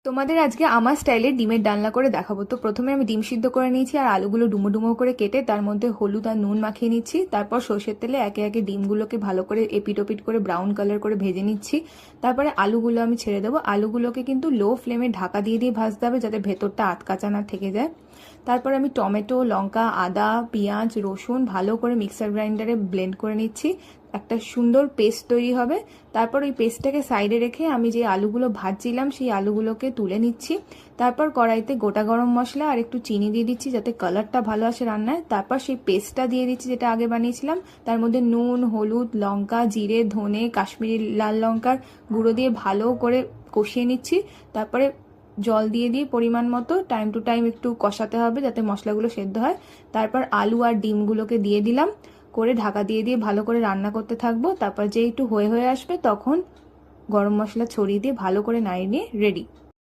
তোমাদের আজকে আমার স্টাইলে ডিমের ডালনা করে দেখাবো। তো প্রথমে আমি ডিম সিদ্ধ করে নিয়েছি আর আলুগুলো ডুমো ডুমো করে কেটে তার মধ্যে হলুদ আর নুন মাখিয়ে নিচ্ছি। তারপর সর্ষের তেলে একে একে ডিমগুলোকে ভালো করে এপিট ওপিট করে ব্রাউন কালার করে ভেজে নিচ্ছি। তারপরে আলুগুলো আমি ছেড়ে দেবো। আলুগুলোকে কিন্তু লো ফ্লেমে ঢাকা দিয়ে দিয়ে ভাজতে হবে যাতে ভেতরটা আটকাচা না থেকে যায়। তারপর আমি টমেটো, লঙ্কা, আদা, পেঁয়াজ, রসুন ভালো করে মিক্সার গ্রাইন্ডারে ব্লেন্ড করে নিচ্ছি। একটা সুন্দর পেস্ট তৈরি হবে। তারপর ওই পেস্টটাকে সাইডে রেখে আমি যে আলুগুলো ভাজছিলাম সেই আলুগুলোকে তুলে নিচ্ছি। তারপর কড়াইতে গোটা গরম মশলা আর একটু চিনি দিয়ে দিচ্ছি যাতে কালারটা ভালো আসে রান্নায়। তারপর সেই পেস্টটা দিয়ে দিচ্ছি যেটা আগে বানিয়েছিলাম। তার মধ্যে নুন, হলুদ, লঙ্কা, জিরে, ধনে, কাশ্মীরি লাল লঙ্কার গুঁড়ো দিয়ে ভালো করে কষিয়ে নিচ্ছি। তারপরে জল দিয়ে দিয়ে পরিমাণ মতো টাইম টু টাইম একটু কষাতে হবে যাতে মশলাগুলো সেদ্ধ হয়। তারপর আলু আর ডিমগুলোকে দিয়ে দিলাম, করে ঢাকা দিয়ে দিয়ে ভালো করে রান্না করতে থাকবো। তারপর যে একটু হয়ে হয়ে আসবে তখন গরম মশলা ছড়িয়ে দিয়ে ভালো করে নাড়িয়ে নিয়ে রেডি।